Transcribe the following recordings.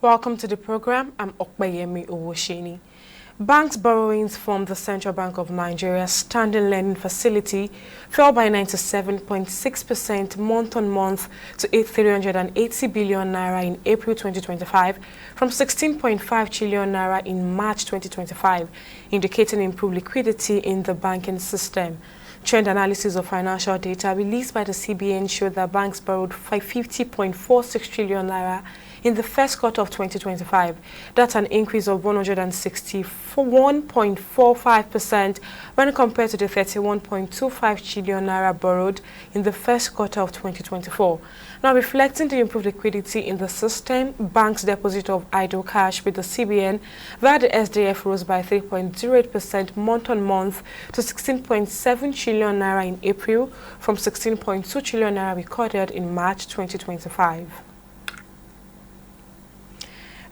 Welcome to the program. I'm Okbayemi Owosheni. Banks' borrowings from the Central Bank of Nigeria's standing lending facility fell by 97.6% month-on-month to 380 billion naira in April 2025 from 16.5 trillion naira in March 2025, indicating improved liquidity in the banking system. Trend analysis of financial data released by the CBN showed that banks borrowed 50.46 trillion naira in the first quarter of 2025. That's an increase of 161.45% when compared to the 31.25 trillion naira borrowed in the first quarter of 2024. Now, reflecting the improved liquidity in the system, banks' deposit of idle cash with the CBN via the SDF rose by 3.08% month-on-month to 16.7 trillion naira in April from 16.2 trillion naira recorded in March 2025.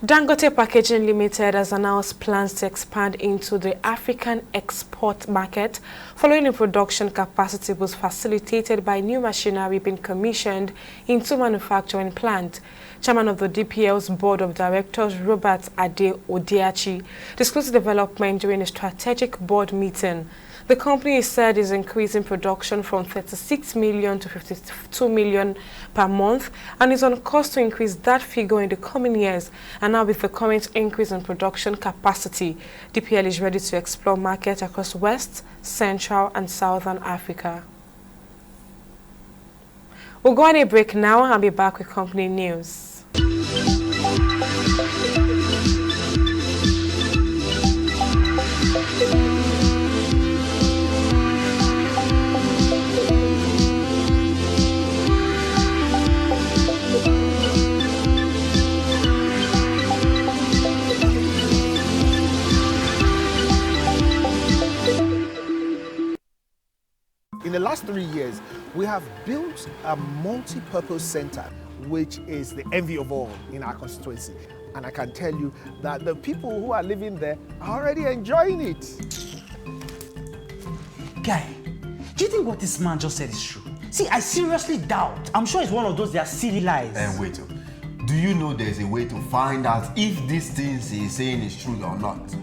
Dangote Packaging Limited has announced plans to expand into the African export market following a production capacity boost facilitated by new machinery being commissioned into manufacturing plant. Chairman of the DPL's Board of Directors, Robert Ade Odiachi, disclosed the development during a strategic board meeting. The company said is increasing production from 36 million to 52 million per month and is on course to increase that figure in the coming years. And now with the current increase in production capacity, DPL is ready to explore markets across West, Central and Southern Africa. We'll go on a break now and be back with company news. In the last 3 years, we have built a multi-purpose center, which is the envy of all in our constituency. And I can tell you that the people who are living there are already enjoying it. Guy, do you think what this man just said is true? See, I seriously doubt. I'm sure it's one of those their silly lies. And wait, do you know there's a way to find out if these things he's saying is true or not?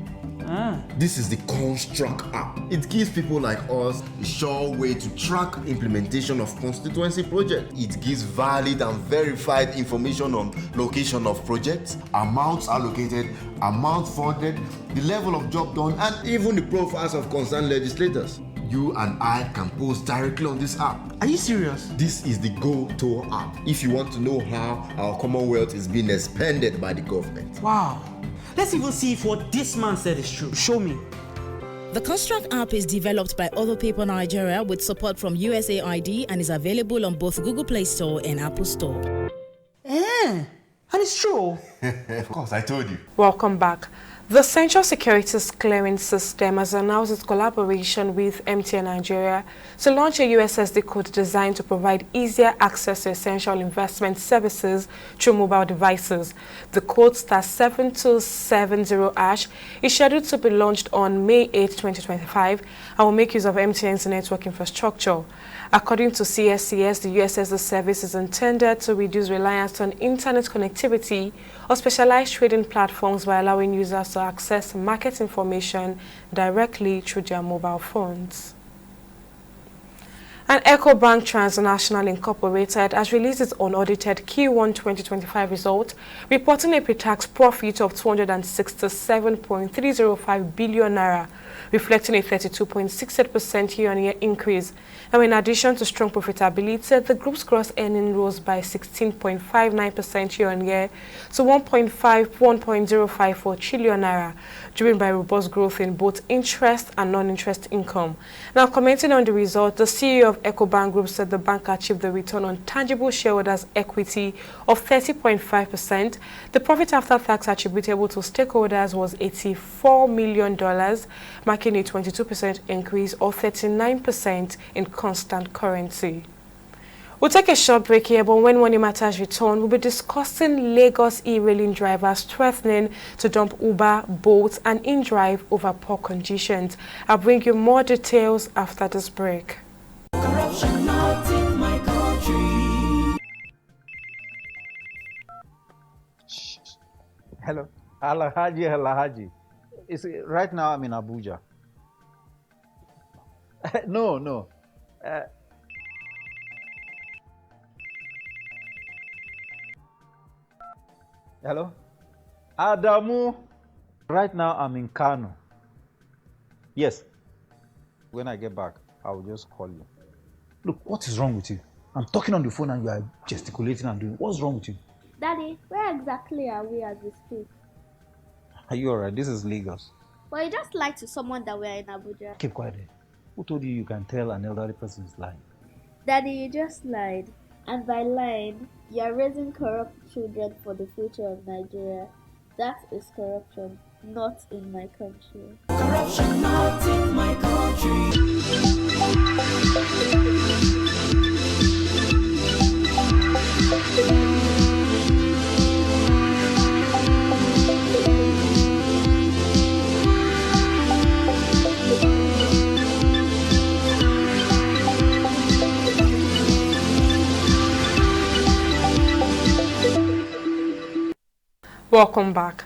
This is the Construct app. It gives people like us a sure way to track implementation of constituency projects. It gives valid and verified information on location of projects, amounts allocated, amount funded, the level of job done, and even the profiles of concerned legislators. You and I can post directly on this app. Are you serious? This is the Go-To app if you want to know how our Commonwealth is being expanded by the government. Wow. Let's even see if what this man said is true. Show me. The Construct app is developed by Other People Nigeria with support from USAID and is available on both Google Play Store and Apple Store. And it's true. Of course, I told you. Welcome back. The Central Securities Clearance System has announced its collaboration with MTN Nigeria to launch a USSD code designed to provide easier access to essential investment services through mobile devices. The code *7270# is scheduled to be launched on May 8, 2025 and will make use of MTN's network infrastructure. According to CSCS, the USSD service is intended to reduce reliance on internet connectivity or specialized trading platforms by allowing users to access market information directly through their mobile phones. And EcoBank Transnational Incorporated has released its unaudited Q1 2025 result, reporting a pre-tax profit of 267.305 billion naira, reflecting a 32.68% year-on-year increase. Now, in addition to strong profitability, the group's gross earnings rose by 16.59% year-on-year to 1.054 trillion naira, driven by robust growth in both interest and non-interest income. Now, commenting on the result, the CEO of EcoBank Group said the bank achieved the return on tangible shareholders' equity of 30.5%. The profit after tax attributable to stakeholders was $84 million, marking a 22% increase or 39% in constant currency. We'll take a short break here, but when Money Matters return, we'll be discussing Lagos e-railing drivers threatening to dump Uber, Bolt, and InDrive over poor conditions. I'll bring you more details after this break. Corruption not in my country. Hello. Alahaji. Right now I'm in Abuja. No. Hello? Adamu. Right now I'm in Kano. Yes. When I get back, I'll just call you. Look, what is wrong with you? I'm talking on the phone and you are gesticulating and doing. What's wrong with you? Daddy, where exactly are we as we speak? Are you alright? This is Lagos. Well, you just lied to someone that we're in Abuja. Keep quiet. Who told you can tell an elderly person is lying? Daddy, you just lied. And by lying, you're raising corrupt children for the future of Nigeria. That is corruption, not in my country. Corruption not in my Welcome back.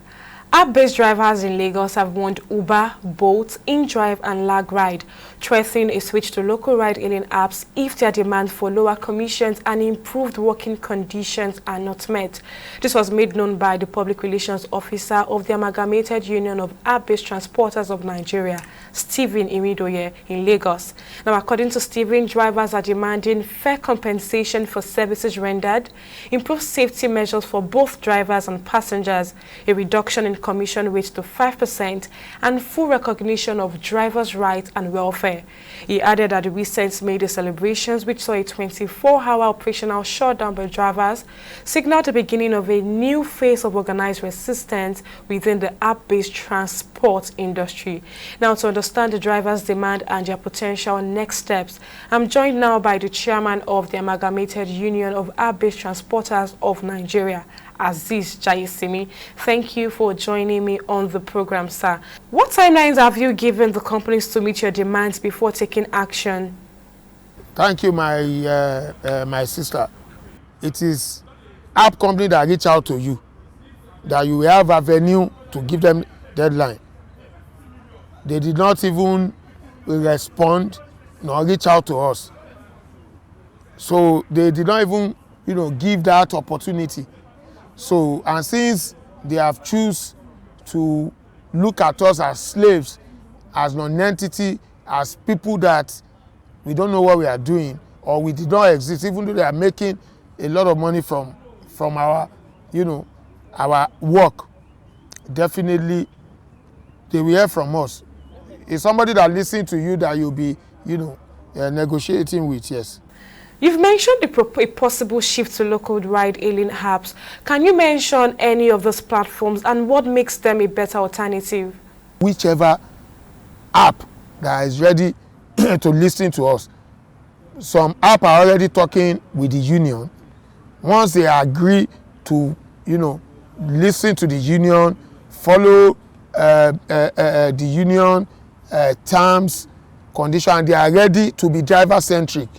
App-based drivers in Lagos have warned Uber, Bolt, InDrive and LagRide, threatening a switch to local ride-hailing apps if their demand for lower commissions and improved working conditions are not met. This was made known by the Public Relations Officer of the Amalgamated Union of App-based Transporters of Nigeria, Stephen Imidoye, in Lagos. Now, according to Stephen, drivers are demanding fair compensation for services rendered, improved safety measures for both drivers and passengers, a reduction in commission rate to 5%, and full recognition of drivers' rights and welfare. He added that the recent May Day celebrations, which saw a 24-hour operational shutdown by drivers, signaled the beginning of a new phase of organized resistance within the app-based transport industry. Now, to understand the drivers' demand and their potential next steps, I'm joined now by the chairman of the Amalgamated Union of App-based Transporters of Nigeria, Aziz Jayesimi. Thank you for joining me on the program, sir. What timelines have you given the companies to meet your demands before taking action? Thank you, my sister. It is app company that reach out to you, that you have avenue to give them deadline. They did not even respond nor reach out to us. So they did not even, give that opportunity. So, and since they have choose to look at us as slaves, as non-entity, as people that we don't know what we are doing, or we did not exist, even though they are making a lot of money from our, our work, definitely they will hear from us. It's somebody that listens to you that you'll be, negotiating with, yes. You've mentioned a possible shift to local ride-hailing apps. Can you mention any of those platforms and what makes them a better alternative? Whichever app that is ready to listen to us. Some app are already talking with the union. Once they agree to, listen to the union, follow the union terms, conditions, and they are ready to be driver-centric,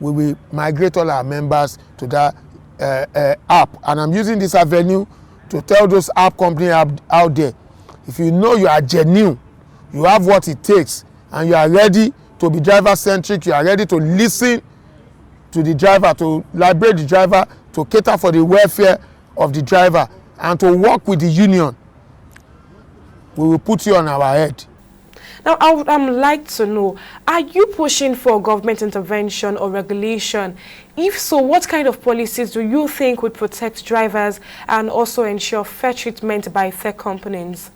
we will migrate all our members to that app. And I'm using this avenue to tell those app companies out there, if you know you are genuine, you have what it takes, and you are ready to be driver-centric, you are ready to listen to the driver, to liberate the driver, to cater for the welfare of the driver, and to work with the union, we will put you on our head. Now, I would like to know, are you pushing for government intervention or regulation? If so, what kind of policies do you think would protect drivers and also ensure fair treatment by third companies?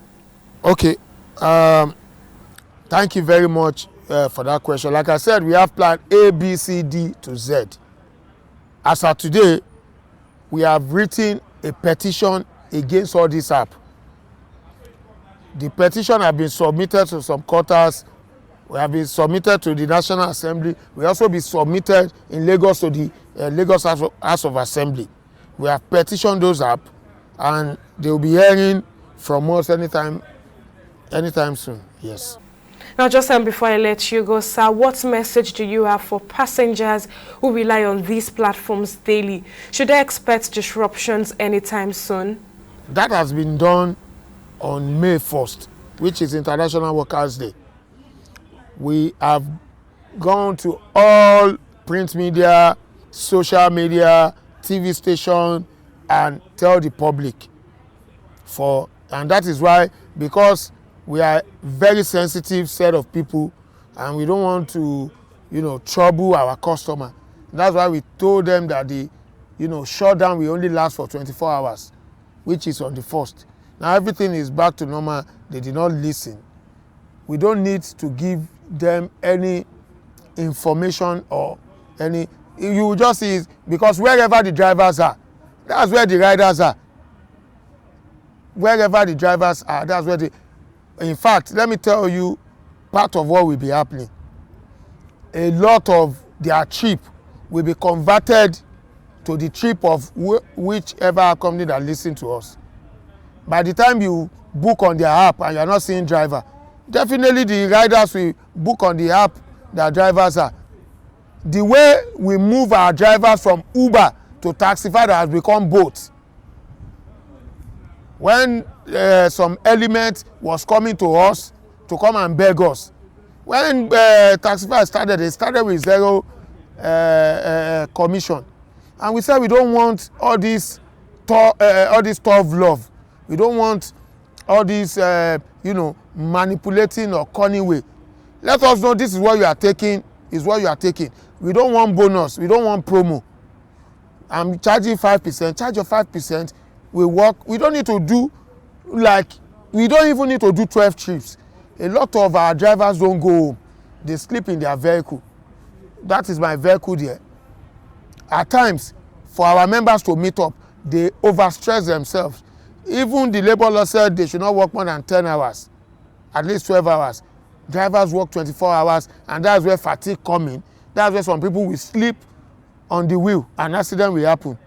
Okay. Thank you very much for that question. Like I said, we have plan A, B, C, D to Z. As of today, we have written a petition against all this app. The petition has been submitted to some quarters. We have been submitted to the National Assembly. We also be submitted in Lagos to the Lagos House of Assembly. We have petitioned those up, and they will be hearing from us anytime soon. Yes. Now, just before I let you go, sir, what message do you have for passengers who rely on these platforms daily? Should they expect disruptions anytime soon? That has been done on May 1st, which is International Workers' Day. We have gone to all print media, social media, TV station, and tell the public and that is why, because we are very sensitive set of people and we don't want to, trouble our customer. That's why we told them that the, shutdown will only last for 24 hours, which is on the 1st. Now everything is back to normal. They did not listen. We don't need to give them any information or any, you just see it, because wherever the drivers are, that's where the riders are. Wherever the drivers are, that's where in fact, let me tell you part of what will be happening. A lot of their trip will be converted to the trip of whichever company that listen to us. By the time you book on their app and you're not seeing driver, definitely the riders will book on the app that drivers are. The way we move our drivers from Uber to Taxify has become both. When some element was coming to us to come and beg us, when Taxify started, they started with zero commission, and we said we don't want all this tough love. We don't want all this manipulating or cunning way. Let us know this is what you are taking, is what you are taking. We don't want bonus, we don't want promo. I'm charging 5%, charge your 5%. We work. We don't need to do we don't even need to do 12 trips. A lot of our drivers don't go home. They sleep in their vehicle. That is my vehicle there. At times, for our members to meet up, they overstress themselves. Even the labor law said they should not work more than 10 hours, at least 12 hours. Drivers work 24 hours, and that's where fatigue comes in. That's where some people will sleep on the wheel, and accident will happen.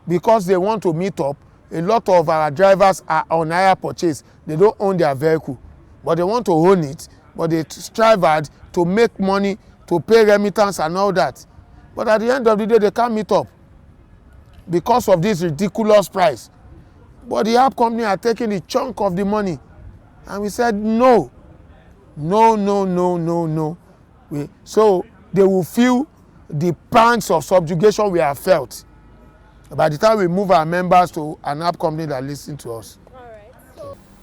Because they want to meet up, a lot of our drivers are on hire purchase. They don't own their vehicle, but they want to own it, but they strive hard to make money, to pay remittance and all that. But at the end of the day, they can't meet up because of this ridiculous price. But the app company are taking a chunk of the money. And we said, no. So they will feel the pangs of subjugation we have felt by the time we move our members to an app company that listens to us.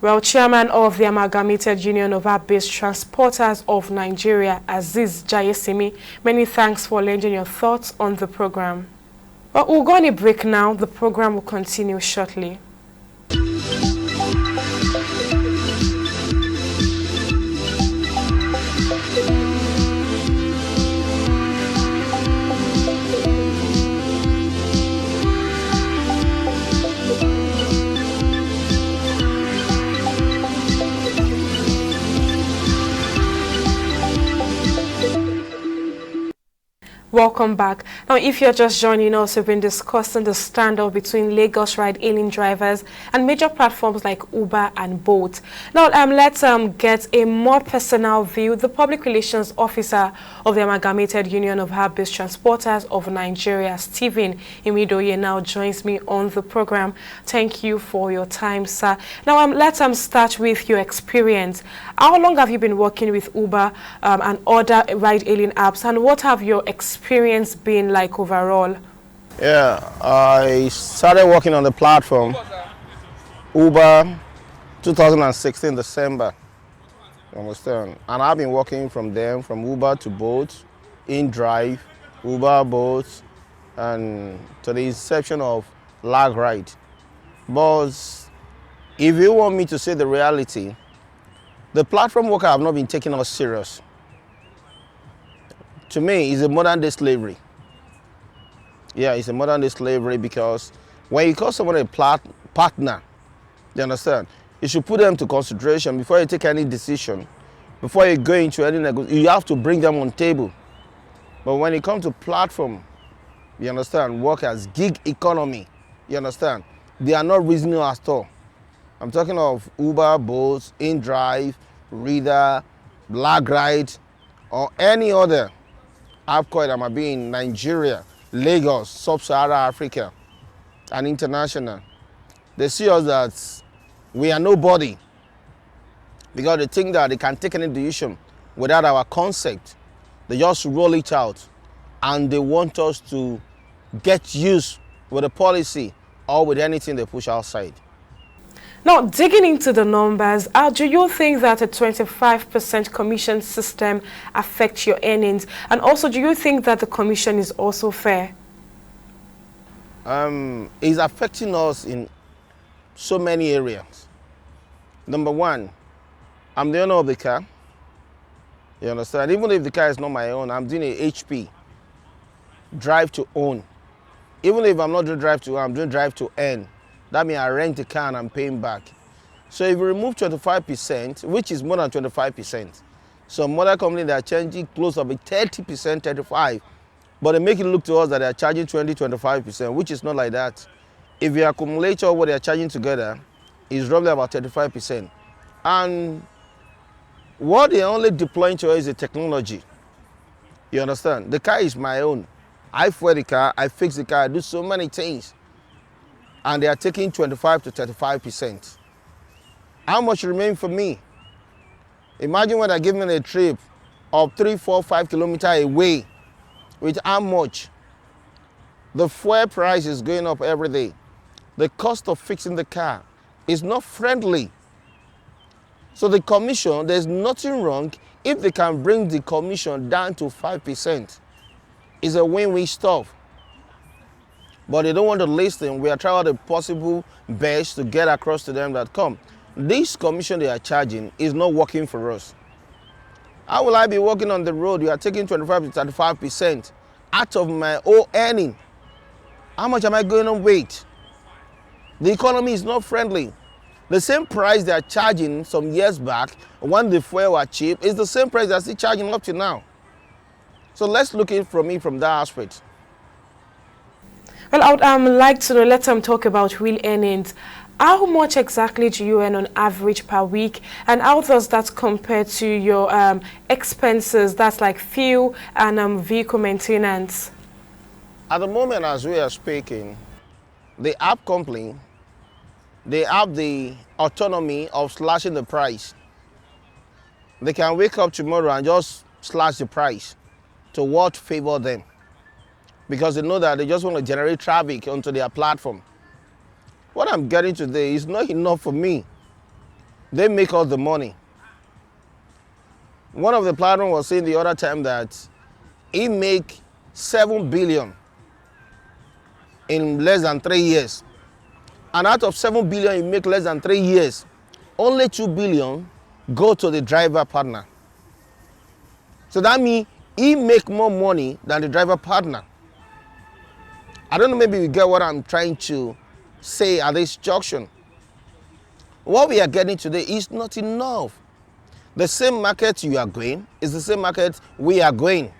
Well, Chairman of the Amalgamated Union of App-Based Transporters of Nigeria, Aziz Jayesimi, many thanks for lending your thoughts on the program. Well, we'll go on a break now. The program will continue shortly. Welcome back. Now, if you're just joining us, we've been discussing the standoff between Lagos ride-hailing drivers and major platforms like Uber and Bolt. Now, let's get a more personal view. The Public Relations Officer of the Amalgamated Union of App-Based Transporters of Nigeria, Stephen Imidoye, now joins me on the program. Thank you for your time, sir. Now, let's start with your experience. How long have you been working with Uber and other ride-hailing apps, and what have your experience been like overall? Yeah, I started working on the platform Uber 2016 December, you understand? And I've been working from them, from Uber to Bolt, InDrive, Uber, Bolt, and to the inception of Lag Ride. But if you want me to say the reality, the platform worker have not been taking us serious. To me, it's a modern day slavery. Yeah, it's a modern day slavery because when you call someone a partner, you understand, you should put them to consideration before you take any decision. Before you go into any negotiation, you have to bring them on table. But when it comes to platform, you understand, work as gig economy, you understand, they are not reasonable at all. I'm talking of Uber, Bolt, InDrive, Reader, Lag Ride, or any other app call that might be in Nigeria, Lagos, Sub-Saharan Africa, and international. They see us that we are nobody because they think that they can take any decision without our consent. They just roll it out and they want us to get used with the policy or with anything they push outside. Now, digging into the numbers, how do you think that a 25% commission system affects your earnings? And also, do you think that the commission is also fair? It's affecting us in so many areas. Number one, I'm the owner of the car. You understand? Even if the car is not my own, I'm doing a HP, drive to own. Even if I'm not doing drive to own, I'm doing drive to earn. That means I rent the car and I'm paying back. So if you remove 25%, which is more than 25%, some other companies they are charging close to 30%, 35%, but they make it look to us that they are charging 20, 25%, which is not like that. If you accumulate all what they are charging together, it's roughly about 35%. And what they are only deploying to us is the technology. You understand? The car is my own. I fuel the car, I fix the car, I do so many things. And they are taking 25 to 35%. How much remains for me? Imagine when I give me a trip of 3, 4, 5 kilometers away, with how much? The fuel price is going up every day. The cost of fixing the car is not friendly. So the commission, there's nothing wrong if they can bring the commission down to 5%. It's a win-win stuff. But they don't want to listen. We are trying all the possible best to get across to them that come. This commission they are charging is not working for us. How will I be working on the road? You are taking 25 to 35% out of my own earning. How much am I going to wait? The economy is not friendly. The same price they are charging some years back when the fuel was cheap is the same price they are still charging up to now. So let's look at it from that aspect. Well, I would like to know, let them talk about real earnings. How much exactly do you earn on average per week, and how does that compare to your expenses, that's like fuel and vehicle maintenance? At the moment as we are speaking, the app company, they have the autonomy of slashing the price. They can wake up tomorrow and just slash the price to what favor them, because they know that they just want to generate traffic onto their platform. What I'm getting today is not enough for me. They make all the money. One of the platforms was saying the other time that he make 7 billion in less than 3 years. And out of 7 billion he make less than 3 years, only 2 billion go to the driver partner. So that means he make more money than the driver partner. I don't know, maybe you get what I'm trying to say at this junction. What we are getting today is not enough. The same market you are going is the same market we are going.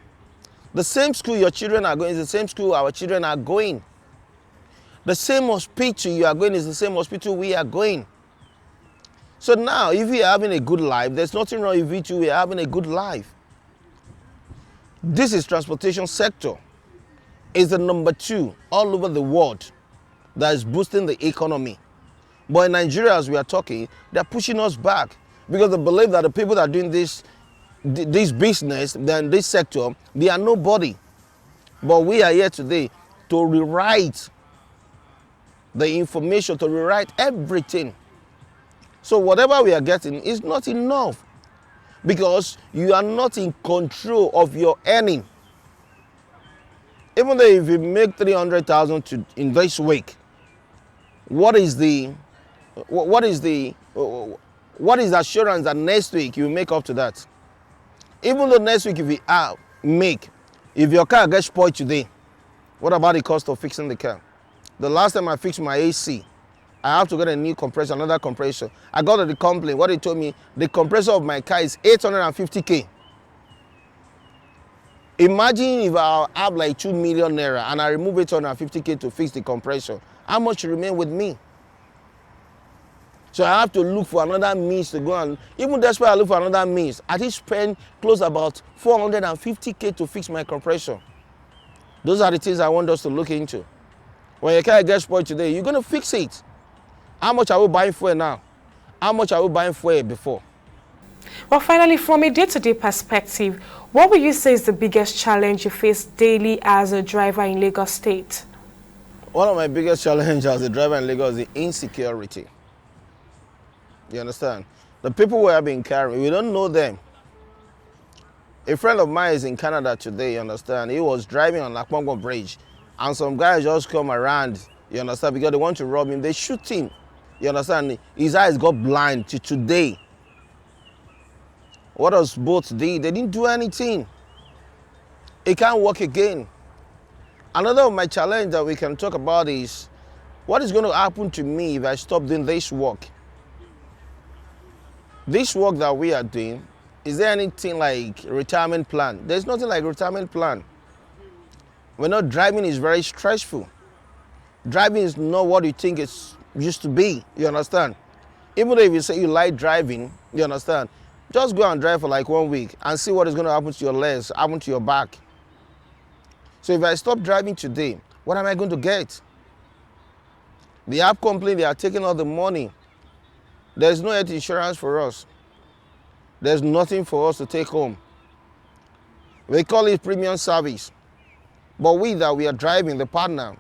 The same school your children are going is the same school our children are going. The same hospital you are going is the same hospital we are going. So now, if we are having a good life, there's nothing wrong if we too are having a good life. This is transportation sector. It's the number 2 all over the world that is boosting the economy. But in Nigeria, as we are talking, they're pushing us back because they believe that the people that are doing this business, then this sector, they are nobody. But we are here today to rewrite the information, to rewrite everything. So whatever we are getting is not enough because you are not in control of your earning. Even though if you make 300,000 in this week, what is the assurance that next week you make up to that? Even though next week if you if your car gets spoiled today, what about the cost of fixing the car? The last time I fixed my AC, I have to get a new compressor, another compressor. I got to the complaint. What they told me, the compressor of my car is 850K. Imagine if I have like 2 million naira and I remove 850K to fix the compressor. How much remain with me? So I have to look for another means to go and, even that's why I look for another means. I did spend close about 450K to fix my compressor. Those are the things I want us to look into. When your car gets spoiled today, you're going to fix it. How much are we buying fuel now? How much are we buying fuel before? Well, finally, from a day-to-day perspective, what would you say is the biggest challenge you face daily as a driver in Lagos State? One of my biggest challenges as a driver in Lagos is the insecurity. You understand? The people we have been carrying, we don't know them. A friend of mine is in Canada today, you understand? He was driving on Lakpongo Bridge, and some guys just come around, you understand, because they want to rob him. They shoot him, you understand? His eyes got blind to today. What does both did? They didn't do anything. He can't walk again. Another of my challenge that we can talk about is, what is going to happen to me if I stop doing this work? This work that we are doing, is there anything like retirement plan? There's nothing like retirement plan. We're not driving is very stressful. Driving is not what you think it used to be, you understand? Even though if you say you like driving, you understand? Just go and drive for like 1 week and see what is going to happen to your legs, happen to your back. So if I stop driving today, what am I going to get? The app company, they are taking all the money. There's no health insurance for us. There's nothing for us to take home. We call it premium service. But we are driving, the partner,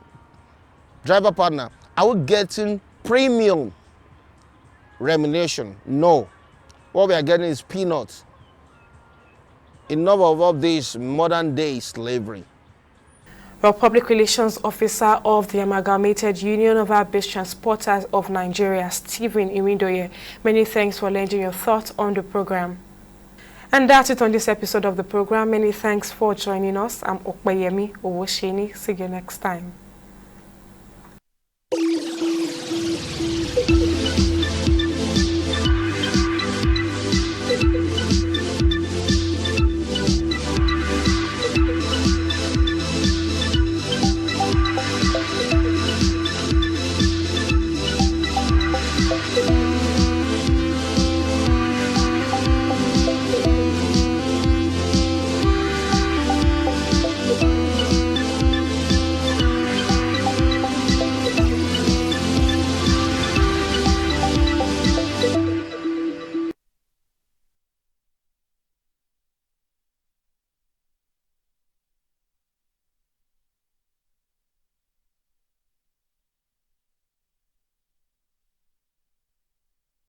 driver partner, are we getting premium remuneration? No. What we are getting is peanuts. Enough of all this modern day slavery. Well, Public Relations Officer of the Amalgamated Union of Air-Based Transporters of Nigeria, Stephen Irindoye, many thanks for lending your thoughts on the program. And that's it on this episode of the program. Many thanks for joining us. I'm Okpeyemi Owosheni. See you next time.